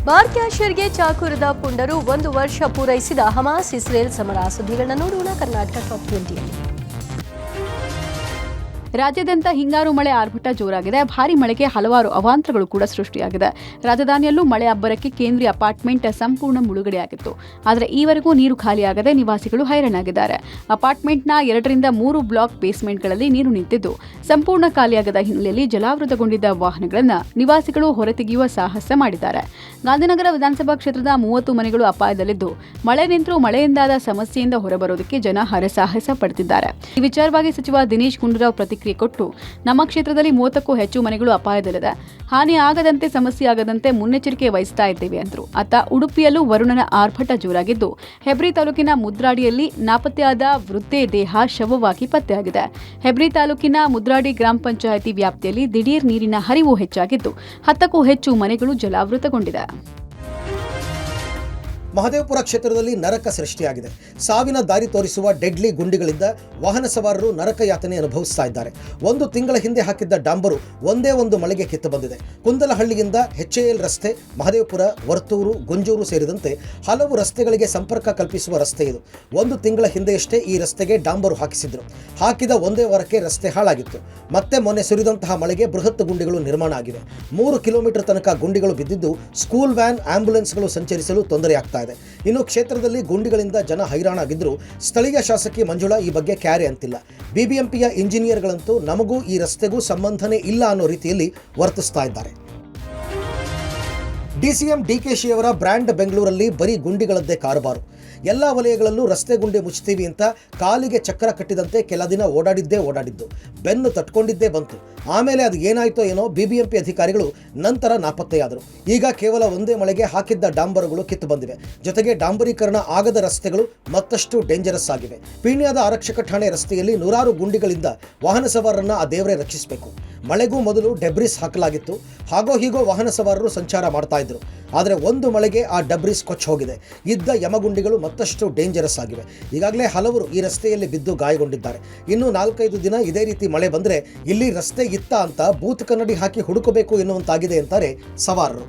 Bar ಕ್ಯಾಷಿಯರ್ಗೆ ಚಾಕುರದ ಪುಂಡರು 1 ವರ್ಷ ಪೂರೈಸಿದ Hamas Israel ಸಮರ. ಸುದ್ದಿಗಳನ್ನ ನೋಡೋಣ ಕರ್ನಾಟಕ ಟಾಪ್ 20ಯಲ್ಲಿ. ರಾಜ್ಯಾದ್ಯಂತ ಹಿಂಗಾರು ಮಳೆ ಆರ್ಭಟ ಜೋರಾಗಿದೆ. ಭಾರಿ ಮಳೆಗೆ ಹಲವಾರು ಅವಾಂತರಗಳು ಕೂಡ ಸೃಷ್ಟಿಯಾಗಿದೆ. ರಾಜಧಾನಿಯಲ್ಲೂ ಮಳೆ ಅಬ್ಬರಕ್ಕೆ ಕೇಂದ್ರೀಯ ಅಪಾರ್ಟ್ಮೆಂಟ್ ಸಂಪೂರ್ಣ ಮುಳುಗಡೆಯಾಗಿತ್ತು. ಆದರೆ ಈವರೆಗೂ ನೀರು ಖಾಲಿಯಾಗದೆ ನಿವಾಸಿಗಳು ಹೈರಾಣಾಗಿದ್ದಾರೆ. ಅಪಾರ್ಟ್ಮೆಂಟ್ನ 2ರಿಂದ 3 ಬ್ಲಾಕ್ ಬೇಸ್ಮೆಂಟ್ಗಳಲ್ಲಿ ನೀರು ನಿಂತಿದ್ದು ಸಂಪೂರ್ಣ ಖಾಲಿಯಾಗದ ಹಿನ್ನೆಲೆಯಲ್ಲಿ ಜಲಾವೃತಗೊಂಡಿದ್ದ ವಾಹನಗಳನ್ನು ನಿವಾಸಿಗಳು ಹೊರತೆಗೆಯುವ ಸಾಹಸ ಮಾಡಿದ್ದಾರೆ. ಗಾಂಧಿನಗರ ವಿಧಾನಸಭಾ ಕ್ಷೇತ್ರದ 30 ಮನೆಗಳು ಅಪಾಯದಲ್ಲಿದ್ದು ಮಳೆ ನಿಂತರೂ ಮಳೆಯಿಂದಾದ ಸಮಸ್ಯೆಯಿಂದ ಹೊರಬರೋದಕ್ಕೆ ಜನ ಹರಸಾಹಸ ಪಡುತ್ತಿದ್ದಾರೆ. ಈ ವಿಚಾರವಾಗಿ ಸಚಿವ ದಿನೇಶ್ ಗುಂಡೂರಾವ್ ಪ್ರತಿಕ್ರಿಯೆ ಕೊಟ್ಟು, ನಮ್ಮ ಕ್ಷೇತ್ರದಲ್ಲಿ 30ಕ್ಕೂ ಹೆಚ್ಚು ಮನೆಗಳು ಅಪಾಯದಲ್ಲಿದೆ. ಹಾನಿ ಆಗದಂತೆ, ಸಮಸ್ಯೆ ಆಗದಂತೆ ಮುನ್ನೆಚ್ಚರಿಕೆ ವಹಿಸ್ತಾ ಇದ್ದೇವೆ ಎಂದರು. ಅತ್ತ ಉಡುಪಿಯಲ್ಲೂ ವರುಣನ ಆರ್ಭಟ ಜೋರಾಗಿದ್ದು ಹೆಬ್ರಿ ತಾಲೂಕಿನ ಮುದ್ರಾಡಿಯಲ್ಲಿ ನಾಪತ್ತೆಯಾದ ವೃದ್ಧೆ ದೇಹ ಶವವಾಗಿ ಪತ್ತೆಯಾಗಿದೆ. ಹೆಬ್ರಿ ತಾಲೂಕಿನ ಮುದ್ರಾಡಿ ಗ್ರಾಮ ಪಂಚಾಯಿತಿ ವ್ಯಾಪ್ತಿಯಲ್ಲಿ ದಿಢೀರ್ ನೀರಿನ ಹರಿವು ಹೆಚ್ಚಾಗಿದ್ದು 10ಕ್ಕೂ ಹೆಚ್ಚು ಮನೆಗಳು ಜಲಾವೃತಗೊಂಡಿದೆ. ಮಹದೇವಪುರ ಕ್ಷೇತ್ರದಲ್ಲಿ ನರಕ ಸೃಷ್ಟಿಯಾಗಿದೆ. ಸಾವಿನ ದಾರಿ ತೋರಿಸುವ ಡೆಡ್ಲಿ ಗುಂಡಿಗಳಿಂದ ವಾಹನ ಸವಾರರು ನರಕ ಯಾತನೆ ಅನುಭವಿಸ್ತಾ ಇದ್ದಾರೆ. 1 ತಿಂಗಳ ಹಿಂದೆ ಹಾಕಿದ್ದ ಡಾಂಬರು ಒಂದೇ ಒಂದು ಮಳೆಗೆ ಕಿತ್ತು ಬಂದಿದೆ. ಕುಂದಲಹಳ್ಳಿಯಿಂದ HAL ರಸ್ತೆ, ಮಹದೇವಪುರ, ವರ್ತೂರು, ಗುಂಜೂರು ಸೇರಿದಂತೆ ಹಲವು ರಸ್ತೆಗಳಿಗೆ ಸಂಪರ್ಕ ಕಲ್ಪಿಸುವ ರಸ್ತೆ ಇದು. 1 ತಿಂಗಳ ಹಿಂದೆಯಷ್ಟೇ ಈ ರಸ್ತೆಗೆ ಡಾಂಬರು ಹಾಕಿಸಿದ್ರು. ಹಾಕಿದ ಒಂದೇ ವಾರಕ್ಕೆ ರಸ್ತೆ ಹಾಳಾಗಿತ್ತು. ಮತ್ತೆ ಮೊನ್ನೆ ಸುರಿದಂತಹ ಮಳೆಗೆ ಬೃಹತ್ ಗುಂಡಿಗಳು ನಿರ್ಮಾಣ ಆಗಿವೆ. 3 ಕಿಲೋಮೀಟರ್ ತನಕ ಗುಂಡಿಗಳು ಬಿದ್ದಿದ್ದು ಸ್ಕೂಲ್ ವ್ಯಾನ್, ಆಂಬ್ಯುಲೆನ್ಸ್ಗಳು ಸಂಚರಿಸಲು ತೊಂದರೆಯಾಗ್ತಾ ಇದೆ. ಇನ್ನು ಕ್ಷೇತ್ರದಲ್ಲಿ ಗುಂಡಿಗಳಿಂದ ಜನ ಹೈರಾಣಾಗಿದ್ರು ಸ್ಥಳೀಯ ಶಾಸಕಿ ಮಂಜುಳಾ ಈ ಬಗ್ಗೆ ಕ್ಯಾರೆ ಅಂತಿಲ್ಲ. ಬಿಬಿಎಂಪಿಯ ಇಂಜಿನಿಯರ್ಗಳಂತೂ ನಮಗೂ ಈ ರಸ್ತೆಗೂ ಸಂಬಂಧನೇ ಇಲ್ಲ ಅನ್ನೋ ರೀತಿಯಲ್ಲಿ ವರ್ತಿಸ್ತಾ ಇದ್ದಾರೆ. ಡಿಸಿಎಂ DKಶಿ ಅವರ ಬ್ರ್ಯಾಂಡ್ ಬೆಂಗಳೂರಲ್ಲಿ ಬರೀ ಗುಂಡಿಗಳದ್ದೇ ಕಾರುಬಾರು. ಎಲ್ಲ ವಲಯಗಳಲ್ಲೂ ರಸ್ತೆ ಗುಂಡಿ ಮುಚ್ತೀವಿ ಅಂತ ಕಾಲಿಗೆ ಚಕ್ರ ಕಟ್ಟಿದಂತೆ ಕೆಲ ದಿನ ಓಡಾಡಿದ್ದು, ಬೆನ್ನು ತಟ್ಕೊಂಡಿದ್ದೇ ಬಂತು. ಆಮೇಲೆ ಅದು ಏನಾಯ್ತೋ ಏನೋ ಬಿಬಿಎಂಪಿ ಅಧಿಕಾರಿಗಳು ನಂತರ ನಾಪತ್ತೆಯಾದರು. ಈಗ ಕೇವಲ ಒಂದೇ ಮಳೆಗೆ ಹಾಕಿದ್ದ ಡಾಂಬರುಗಳು ಕಿತ್ತು ಬಂದಿವೆ. ಜೊತೆಗೆ ಡಾಂಬರೀಕರಣ ಆಗದ ರಸ್ತೆಗಳು ಮತ್ತಷ್ಟು ಡೇಂಜರಸ್ ಆಗಿವೆ. ಪೀಣ್ಯದ ಆರಕ್ಷಕ ಠಾಣೆ ರಸ್ತೆಯಲ್ಲಿ ನೂರಾರು ಗುಂಡಿಗಳಿಂದ ವಾಹನ ಸವಾರರನ್ನ ಆ ದೇವರೇ ರಕ್ಷಿಸಬೇಕು. ಮಳೆಗೂ ಮೊದಲು ಡೆಬ್ರಿಸ್ ಹಾಕಲಾಗಿತ್ತು. ಹಾಗೋ ಹೀಗೋ ವಾಹನ ಸವಾರರು ಸಂಚಾರ ಮಾಡ್ತಾ ಇದ್ರು. ಆದರೆ ಒಂದು ಮಳೆಗೆ ಆ ಡಬ್ರಿಸ್ ಕೊಚ್ಚಿ ಹೋಗಿದೆ. ಇದ್ದ ಯಮಗುಂಡಿಗಳು ಮತ್ತಷ್ಟು ಡೇಂಜರಸ್ ಆಗಿವೆ. ಈಗಾಗಲೇ ಹಲವರು ಈ ರಸ್ತೆಯಲ್ಲಿ ಬಿದ್ದು ಗಾಯಗೊಂಡಿದ್ದಾರೆ. ಇನ್ನು 4-5 ದಿನ ಇದೇ ರೀತಿ ಮಳೆ ಬಂದರೆ ಇಲ್ಲಿ ರಸ್ತೆ ಇತ್ತ ಅಂತ ಬೂತ್ ಕನ್ನಡಿ ಹಾಕಿ ಹುಡುಕಬೇಕು ಎನ್ನುವಂತಾಗಿದೆ ಅಂತಾರೆ ಸವಾರರು.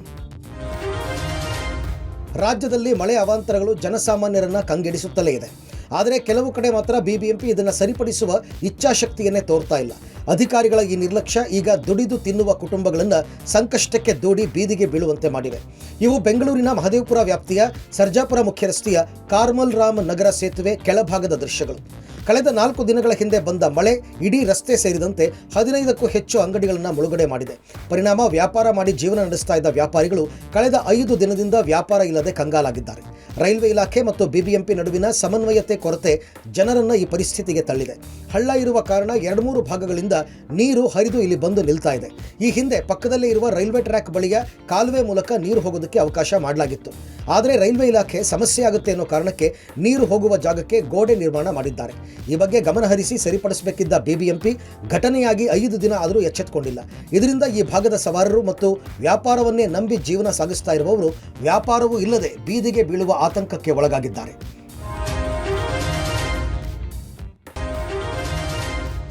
ರಾಜ್ಯದಲ್ಲಿ ಮಳೆ ಅವಾಂತರಗಳು ಜನಸಾಮಾನ್ಯರನ್ನ ಕಂಗೆಡಿಸುತ್ತಲೇ ಇದೆ. ಆದರೆ ಕೆಲವು ಕಡೆ ಮಾತ್ರ ಬಿಬಿಎಂಪಿ ಇದನ್ನು ಸರಿಪಡಿಸುವ ಇಚ್ಛಾಶಕ್ತಿಯನ್ನೇ ತೋರ್ತಾ ಇಲ್ಲ. ಅಧಿಕಾರಿಗಳ ಈ ನಿರ್ಲಕ್ಷ್ಯ ಈಗ ದುಡಿದು ತಿನ್ನುವ ಕುಟುಂಬಗಳನ್ನು ಸಂಕಷ್ಟಕ್ಕೆ ದೂಡಿ ಬೀದಿಗೆ ಬೀಳುವಂತೆ ಮಾಡಿವೆ. ಇವು ಬೆಂಗಳೂರಿನ ಮಹದೇವಪುರ ವ್ಯಾಪ್ತಿಯ ಸರ್ಜಾಪುರ ಮುಖ್ಯ ರಸ್ತೆಯ ಕಾರ್ಮಲ್ ರಾಮ್ ನಗರ ಸೇತುವೆ ಕೆಳಭಾಗದ ದೃಶ್ಯಗಳು. ಕಳೆದ 4 ದಿನಗಳ ಹಿಂದೆ ಬಂದ ಮಳೆ ಇಡೀ ರಸ್ತೆ ಸೇರಿದಂತೆ 15ಕ್ಕೂ ಹೆಚ್ಚು ಅಂಗಡಿಗಳನ್ನು ಮುಳುಗಡೆ ಮಾಡಿದೆ. ಪರಿಣಾಮ ವ್ಯಾಪಾರ ಮಾಡಿ ಜೀವನ ನಡೆಸ್ತಾ ಇದ್ದ ವ್ಯಾಪಾರಿಗಳು ಕಳೆದ 5 ದಿನದಿಂದ ವ್ಯಾಪಾರ ಇಲ್ಲದೆ ಕಂಗಾಲಾಗಿದ್ದಾರೆ. ರೈಲ್ವೆ ಇಲಾಖೆ ಮತ್ತು ಬಿಬಿಎಂಪಿ ನಡುವಿನ ಸಮನ್ವಯತೆ ಕೊರತೆ ಜನರನ್ನ ಈ ಪರಿಸ್ಥಿತಿಗೆ ತಳ್ಳಿದೆ. ಹಳ್ಳ ಇರುವ ಕಾರಣ 2-3 ಭಾಗಗಳಿಂದ ನೀರು ಹರಿದು ಇಲ್ಲಿ ಬಂದು ನಿಲ್ತಾ ಇದೆ. ಈ ಹಿಂದೆ ಪಕ್ಕದಲ್ಲೇ ಇರುವ ರೈಲ್ವೆ ಟ್ರ್ಯಾಕ್ ಬಳಿಯ ಕಾಲುವೆ ಮೂಲಕ ನೀರು ಹೋಗೋದಕ್ಕೆ ಅವಕಾಶ ಮಾಡಲಾಗಿತ್ತು. ಆದರೆ ರೈಲ್ವೆ ಇಲಾಖೆ ಸಮಸ್ಯೆ ಆಗುತ್ತೆ ಅನ್ನೋ ಕಾರಣಕ್ಕೆ ನೀರು ಹೋಗುವ ಜಾಗಕ್ಕೆ ಗೋಡೆ ನಿರ್ಮಾಣ ಮಾಡಿದ್ದಾರೆ. ಈ ಬಗ್ಗೆ ಗಮನಹರಿಸಿ ಸರಿಪಡಿಸಬೇಕಿದ್ದ ಬಿಬಿಎಂಪಿ ಘಟನೆಯಾಗಿ 5 ದಿನ ಆದರೂ ಎಚ್ಚೆತ್ತುಕೊಂಡಿಲ್ಲ. ಇದರಿಂದ ಈ ಭಾಗದ ಸವಾರರು ಮತ್ತು ವ್ಯಾಪಾರವನ್ನೇ ನಂಬಿ ಜೀವನ ಸಾಗಿಸ್ತಾ ಇರುವವರು ವ್ಯಾಪಾರವೂ ಇಲ್ಲದೆ ಬೀದಿಗೆ ಬೀಳುವ ಆತಂಕಕ್ಕೆ ಒಳಗಾಗಿದ್ದಾರೆ.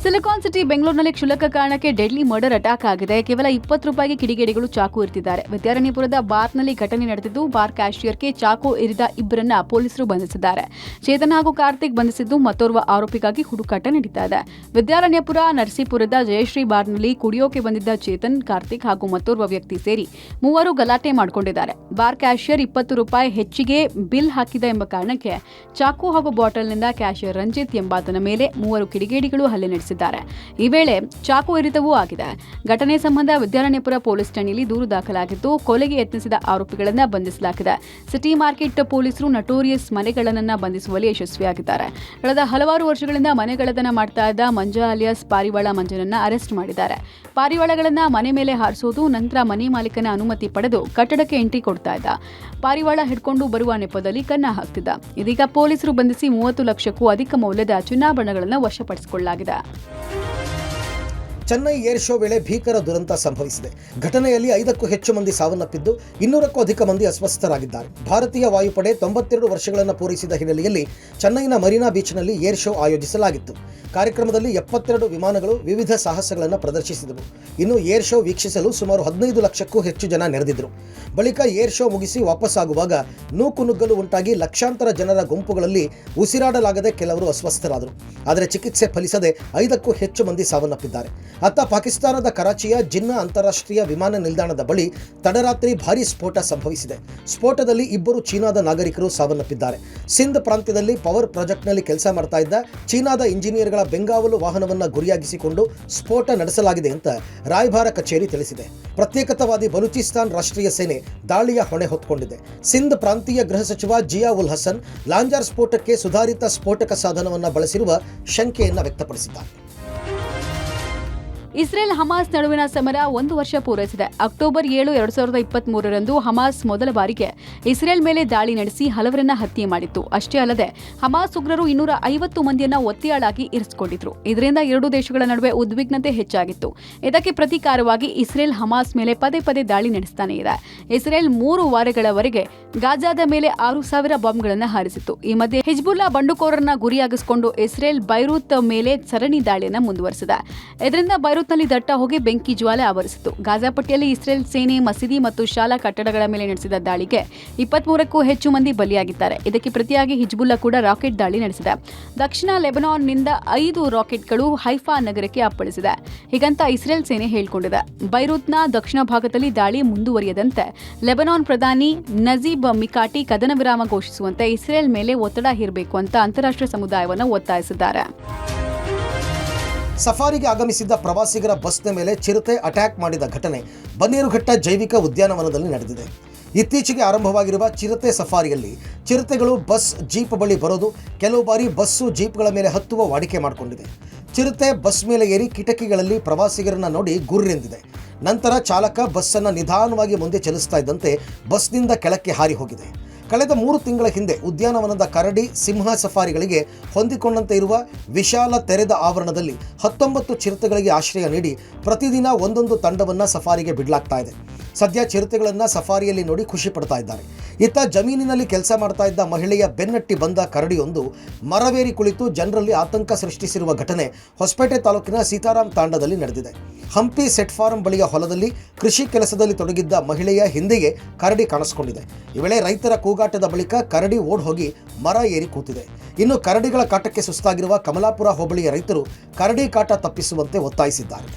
ಸಿಲಿಕಾನ್ ಸಿಟಿ ಬೆಂಗಳೂರಿನಲ್ಲಿ ಕ್ಷುಲ್ಲಕ ಕಾರಣಕ್ಕೆ ಡೆಡ್ಲಿ ಮರ್ಡರ್ ಅಟ್ಯಾಕ್ ಆಗಿದೆ. ಕೇವಲ 20 ರೂಪಾಯಿಗೆ ಕಿಡಿಗೇಡಿಗಳು ಚಾಕು ಇರ್ತಿದ್ದಾರೆ. ವಿದ್ಯಾರಣ್ಯಪುರದ ಬಾರ್ನಲ್ಲಿ ಘಟನೆ ನಡೆದಿದ್ದು ಬಾರ್ ಕ್ಯಾಷಿಯರ್ಗೆ ಚಾಕು ಇರಿದ ಇಬ್ಬರನ್ನ ಪೊಲೀಸರು ಬಂಧಿಸಿದ್ದಾರೆ. ಚೇತನ್ ಹಾಗೂ ಕಾರ್ತಿಕ್ ಬಂಧಿಸಿದ್ದು ಮತ್ತೋರ್ವ ಆರೋಪಿಗಾಗಿ ಹುಡುಕಾಟ ನಡೀತಾ ಇದೆ. ವಿದ್ಯಾರಣ್ಯಪುರ ನರಸೀಪುರದ ಜಯಶ್ರೀ ಬಾರ್ನಲ್ಲಿ ಕುಡಿಯೋಕೆ ಬಂದಿದ್ದ ಚೇತನ್, ಕಾರ್ತಿಕ್ ಹಾಗೂ ಮತ್ತೋರ್ವ ವ್ಯಕ್ತಿ ಸೇರಿ 3 ಗಲಾಟೆ ಮಾಡಿಕೊಂಡಿದ್ದಾರೆ. ಬಾರ್ ಕ್ಯಾಷಿಯರ್ 20 ರೂಪಾಯಿ ಹೆಚ್ಚಿಗೆ ಬಿಲ್ ಹಾಕಿದ ಎಂಬ ಕಾರಣಕ್ಕೆ ಚಾಕು ಹಾಗೂ ಬಾಟಲ್ನಿಂದ ಕ್ಯಾಷಿಯರ್ ರಂಜಿತ್ ಎಂಬಾತನ ಮೇಲೆ 3 ಕಿಡಿಗೇಡಿಗಳು ಹಲ್ಲೆ ನಡೆಸಿದ್ದಾರೆ. ಈ ವೇಳೆ ಚಾಕು ಇರಿತವೂ ಆಗಿದೆ. ಘಟನೆ ಸಂಬಂಧ ವಿದ್ಯಾರಣ್ಯಪುರ ಪೊಲೀಸ್ ಠಾಣೆಯಲ್ಲಿ ದೂರು ದಾಖಲಾಗಿದ್ದು ಕೊಲೆಗೆ ಯತ್ನಿಸಿದ ಆರೋಪಿಗಳನ್ನು ಬಂಧಿಸಲಾಗಿದೆ. ಸಿಟಿ ಮಾರ್ಕೆಟ್ ಪೊಲೀಸರು ನಟೋರಿಯಸ್ ಮನೆಗಳ್ಳನನ್ನ ಬಂಧಿಸುವಲ್ಲಿ ಯಶಸ್ವಿಯಾಗಿದ್ದಾರೆ. ಕಳೆದ ಹಲವಾರು ವರ್ಷಗಳಿಂದ ಮನೆಗಳ್ಳತನ ಮಾಡ್ತಾ ಇದ್ದ ಮಂಜ ಅಲಿಯಾಸ್ ಪಾರಿವಾಳ ಮಂಜನನ್ನ ಅರೆಸ್ಟ್ ಮಾಡಿದ್ದಾರೆ. ಪಾರಿವಾಳಗಳನ್ನ ಮನೆ ಮೇಲೆ ಹಾರಿಸೋದು, ನಂತರ ಮನೆ ಮಾಲೀಕನ ಅನುಮತಿ ಪಡೆದು ಕಟ್ಟಡಕ್ಕೆ ಎಂಟ್ರಿ ಕೊಡ್ತಾ ಇದ್ದ. ಪಾರಿವಾಳ ಹಿಡ್ಕೊಂಡು ಬರುವ ನೆಪದಲ್ಲಿ ಕನ್ನ ಹಾಕ್ತಿದ್ದ. ಇದೀಗ ಪೊಲೀಸರು ಬಂಧಿಸಿ 30 ಲಕ್ಷಕ್ಕೂ ಅಧಿಕ ಮೌಲ್ಯದ ಚಿನ್ನಾಭರಣಗಳನ್ನು ವಶಪಡಿಸಿಕೊಳ್ಳಲಾಗಿದೆ. ಚೆನ್ನೈ ಏರ್ ಶೋ ವೇಳೆ ಭೀಕರ ದುರಂತ ಸಂಭವಿಸಿದೆ. ಘಟನೆಯಲ್ಲಿ 5ಕ್ಕೂ ಹೆಚ್ಚು ಮಂದಿ ಸಾವನ್ನಪ್ಪಿದ್ದು 200ಕ್ಕೂ ಅಧಿಕ ಮಂದಿ ಅಸ್ವಸ್ಥರಾಗಿದ್ದಾರೆ. ಭಾರತೀಯ ವಾಯುಪಡೆ 92 ವರ್ಷಗಳನ್ನು ಪೂರೈಸಿದ ಹಿನ್ನೆಲೆಯಲ್ಲಿ ಚೆನ್ನೈನ ಮರೀನಾ ಬೀಚ್ನಲ್ಲಿ ಏರ್ ಶೋ ಆಯೋಜಿಸಲಾಗಿತ್ತು. ಕಾರ್ಯಕ್ರಮದಲ್ಲಿ 72 ವಿಮಾನಗಳು ವಿವಿಧ ಸಾಹಸಗಳನ್ನು ಪ್ರದರ್ಶಿಸಿದವು. ಇನ್ನು ಏರ್ ಶೋ ವೀಕ್ಷಿಸಲು ಸುಮಾರು 15 ಲಕ್ಷಕ್ಕೂ ಹೆಚ್ಚು ಜನ ನೆರೆದಿದ್ದರು. ಬಳಿಕ ಏರ್ ಶೋ ಮುಗಿಸಿ ವಾಪಸ್ಸಾಗುವಾಗ ನೂಕುನುಗ್ಗಲು ಉಂಟಾಗಿ ಲಕ್ಷಾಂತರ ಜನರ ಗುಂಪುಗಳಲ್ಲಿ ಉಸಿರಾಡಲಾಗದೆ ಕೆಲವರು ಅಸ್ವಸ್ಥರಾದರು. ಆದರೆ ಚಿಕಿತ್ಸೆ ಫಲಿಸದೆ 5ಕ್ಕೂ ಹೆಚ್ಚು ಮಂದಿ ಸಾವನ್ನಪ್ಪಿದ್ದಾರೆ. ಅತ್ತ ಪಾಕಿಸ್ತಾನದ ಕರಾಚಿಯ ಜಿನ್ನಾ ಅಂತಾರಾಷ್ಟ್ರೀಯ ವಿಮಾನ ನಿಲ್ದಾಣದ ಬಳಿ ತಡರಾತ್ರಿ ಭಾರೀ ಸ್ಫೋಟ ಸಂಭವಿಸಿದೆ. ಸ್ಫೋಟದಲ್ಲಿ 2 ಚೀನಾದ ನಾಗರಿಕರು ಸಾವನ್ನಪ್ಪಿದ್ದಾರೆ. ಸಿಂಧ್ ಪ್ರಾಂತ್ಯದಲ್ಲಿ ಪವರ್ ಪ್ರಾಜೆಕ್ಟ್ನಲ್ಲಿ ಕೆಲಸ ಮಾಡ್ತಾ ಇದ್ದ ಚೀನಾದ ಇಂಜಿನಿಯರ್ಗಳ ಬೆಂಗಾವಲು ವಾಹನವನ್ನು ಗುರಿಯಾಗಿಸಿಕೊಂಡು ಸ್ಫೋಟ ನಡೆಸಲಾಗಿದೆ ಅಂತ ರಾಯಭಾರ ಕಚೇರಿ ತಿಳಿಸಿದೆ. ಪ್ರತ್ಯೇಕತಾವಾದಿ ಬಲೂಚಿಸ್ತಾನ್ ರಾಷ್ಟ್ರೀಯ ಸೇನೆ ದಾಳಿಯ ಹೊಣೆ ಹೊತ್ತುಕೊಂಡಿದೆ. ಸಿಂಧ್ ಪ್ರಾಂತೀಯ ಗೃಹ ಸಚಿವ ಜಿಯಾ ಉಲ್ ಹಸನ್ ಲಾಂಜಾರ್ ಸ್ಫೋಟಕ್ಕೆ ಸುಧಾರಿತ ಸ್ಫೋಟಕ ಸಾಧನವನ್ನು ಬಳಸಿರುವ ಶಂಕೆಯನ್ನು ವ್ಯಕ್ತಪಡಿಸಿದ್ದಾರೆ. ಇಸ್ರೇಲ್ ಹಮಾಸ್ ನಡುವಿನ ಸಮರ 1 ವರ್ಷ ಪೂರೈಸಿದೆ. ಅಕ್ಟೋಬರ್ 7, 2023ರಂದು ಹಮಾಸ್ ಮೊದಲ ಬಾರಿಗೆ ಇಸ್ರೇಲ್ ಮೇಲೆ ದಾಳಿ ನಡೆಸಿ ಹಲವರನ್ನ ಹತ್ಯೆ ಮಾಡಿತ್ತು. ಅಷ್ಟೇ ಅಲ್ಲದೆ ಹಮಾಸ್ ಉಗ್ರರು 250 ಮಂದಿಯನ್ನ ಒತ್ತೆಯಾಳಾಗಿ ಇರಿಸಿಕೊಂಡಿದ್ರು. ಇದರಿಂದ ಎರಡೂ ದೇಶಗಳ ನಡುವೆ ಉದ್ವಿಗ್ನತೆ ಹೆಚ್ಚಾಗಿತ್ತು. ಇದಕ್ಕೆ ಪ್ರತೀಕಾರವಾಗಿ ಇಸ್ರೇಲ್ ಹಮಾಸ್ ಮೇಲೆ ಪದೇ ಪದೇ ದಾಳಿ ನಡೆಸ್ತಾನೆ ಇದೆ. ಇಸ್ರೇಲ್ 3 ವಾರಗಳವರೆಗೆ ಗಾಜಾದ ಮೇಲೆ 6,000 ಬಾಂಬ್ಗಳನ್ನು ಹಾರಿಸಿತ್ತು. ಈ ಮಧ್ಯೆ ಹಿಜ್ಬುಲ್ಲಾ ಬಂಡುಕೋರರನ್ನ ಗುರಿಯಾಗಿಸಿಕೊಂಡು ಇಸ್ರೇಲ್ ಬೈರೂತ್ ಮೇಲೆ ಸರಣಿ ದಾಳಿಯನ್ನು ಮುಂದುವರೆಸಿದೆ. ಇದರಿಂದ ಬೈರೂತ್ನಲ್ಲಿ ದಟ್ಟ ಹೋಗಿ ಬೆಂಕಿ ಜ್ವಾಲೆ ಆವರಿಸಿತು. ಗಾಜಾ ಪಟ್ಟಿಯಲ್ಲಿ ಇಸ್ರೇಲ್ ಸೇನೆ ಮಸೀದಿ ಮತ್ತು ಶಾಲಾ ಕಟ್ಟಡಗಳ ಮೇಲೆ ನಡೆಸಿದ ದಾಳಿಗೆ 23ಕ್ಕೂ ಹೆಚ್ಚು ಮಂದಿ ಬಲಿಯಾಗಿದ್ದಾರೆ. ಇದಕ್ಕೆ ಪ್ರತಿಯಾಗಿ ಹಿಜ್ಬುಲ್ಲಾ ಕೂಡ ರಾಕೆಟ್ ದಾಳಿ ನಡೆಸಿದೆ. ದಕ್ಷಿಣ ಲೆಬನಾನ್ನಿಂದ 5 ರಾಕೆಟ್ಗಳು ಹೈಫಾ ನಗರಕ್ಕೆ ಅಪ್ಪಳಿಸಿದೆ. ಹೀಗಂತ ಇಸ್ರೇಲ್ ಸೇನೆ ಹೇಳಿಕೊಂಡಿದೆ. ಬೈರೂತ್ನ ದಕ್ಷಿಣ ಭಾಗದಲ್ಲಿ ದಾಳಿ ಮುಂದುವರಿಯದಂತೆ ಲೆಬನಾನ್ ಪ್ರಧಾನಿ ನಜೀಬ್ ಮಿಕಾಟಿ ಕದನ ವಿರಾಮ ಘೋಷಿಸುವಂತೆ ಇಸ್ರೇಲ್ ಮೇಲೆ ಒತ್ತಡ ಹೇರಬೇಕು ಅಂತ ಅಂತಾರಾಷ್ಟ್ರೀಯ ಸಮುದಾಯವನ್ನು ಒತ್ತಾಯಿಸಿದ್ದಾರೆ. ಸಫಾರಿಗೆ ಆಗಮಿಸಿದ್ದ ಪ್ರವಾಸಿಗರ ಬಸ್ನ ಮೇಲೆ ಚಿರತೆ ಅಟ್ಯಾಕ್ ಮಾಡಿದ ಘಟನೆ ಬನ್ನೇರುಘಟ್ಟ ಜೈವಿಕ ಉದ್ಯಾನವನದಲ್ಲಿ ನಡೆದಿದೆ. ಇತ್ತೀಚೆಗೆ ಆರಂಭವಾಗಿರುವ ಚಿರತೆ ಸಫಾರಿಯಲ್ಲಿ ಚಿರತೆಗಳು ಬಸ್, ಜೀಪ್ ಬಳಿ ಬರೋದು, ಕೆಲವು ಬಾರಿ ಬಸ್ಸು, ಜೀಪ್ಗಳ ಮೇಲೆ ಹತ್ತುವ ವಾಡಿಕೆ ಮಾಡಿಕೊಂಡಿದೆ. ಚಿರತೆ ಬಸ್ ಮೇಲೆ ಏರಿ ಕಿಟಕಿಗಳಲ್ಲಿ ಪ್ರವಾಸಿಗರನ್ನ ನೋಡಿ ಗುರ್ರೆಂದಿದೆ. ನಂತರ ಚಾಲಕ ಬಸ್ಸನ್ನು ನಿಧಾನವಾಗಿ ಮುಂದೆ ಚಲಿಸ್ತಾ ಇದ್ದಂತೆ ಬಸ್ನಿಂದ ಕೆಳಕ್ಕೆ ಹಾರಿ ಹೋಗಿದೆ. ಕಳೆದ 3 ತಿಂಗಳ ಹಿಂದೆ ಉದ್ಯಾನವನದ ಕರಡಿ, ಸಿಂಹ ಸಫಾರಿಗಳಿಗೆ ಹೊಂದಿಕೊಂಡಂತೆ ಇರುವ ವಿಶಾಲ ತೆರೆದ ಆವರಣದಲ್ಲಿ 19 ಚಿರತೆಗಳಿಗೆ ಆಶ್ರಯ ನೀಡಿ ಪ್ರತಿದಿನ ಒಂದೊಂದು ತಂಡವನ್ನು ಸಫಾರಿಗೆ ಬಿಡಲಾಗ್ತಾ ಇದೆ. ಸದ್ಯ ಚಿರತೆಗಳನ್ನು ಸಫಾರಿಯಲ್ಲಿ ನೋಡಿ ಖುಷಿ ಪಡ್ತಾ ಇದ್ದಾರೆ. ಇತ್ತ ಜಮೀನಿನಲ್ಲಿ ಕೆಲಸ ಮಾಡ್ತಾ ಇದ್ದ ಮಹಿಳೆಯ ಬೆನ್ನಟ್ಟಿ ಬಂದ ಕರಡಿಯೊಂದು ಮರವೇರಿ ಕುಳಿತು ಜನರಲ್ಲಿ ಆತಂಕ ಸೃಷ್ಟಿಸಿರುವ ಘಟನೆ ಹೊಸಪೇಟೆ ತಾಲೂಕಿನ ಸೀತಾರಾಮ್ ತಾಂಡದಲ್ಲಿ ನಡೆದಿದೆ. ಹಂಪಿ ಸೆಟ್ ಫಾರ್ಮ್ ಬಳಿಯ ಹೊಲದಲ್ಲಿ ಕೃಷಿ ಕೆಲಸದಲ್ಲಿ ತೊಡಗಿದ್ದ ಮಹಿಳೆಯ ಹಿಂದೆಯೇ ಕರಡಿ ಕಾಣಿಸಿಕೊಂಡಿದೆ. ಈ ವೇಳೆ ರೈತರ ಕೂಗಾಟದ ಬಳಿಕ ಕರಡಿ ಓಡ್ ಹೋಗಿ ಮರ ಏರಿ ಕೂತಿದೆ. ಇನ್ನು ಕರಡಿಗಳ ಕಾಟಕ್ಕೆ ಸುಸ್ತಾಗಿರುವ ಕಮಲಾಪುರ ಹೋಬಳಿಯ ರೈತರು ಕರಡಿ ಕಾಟ ತಪ್ಪಿಸುವಂತೆ ಒತ್ತಾಯಿಸಿದ್ದಾರೆ.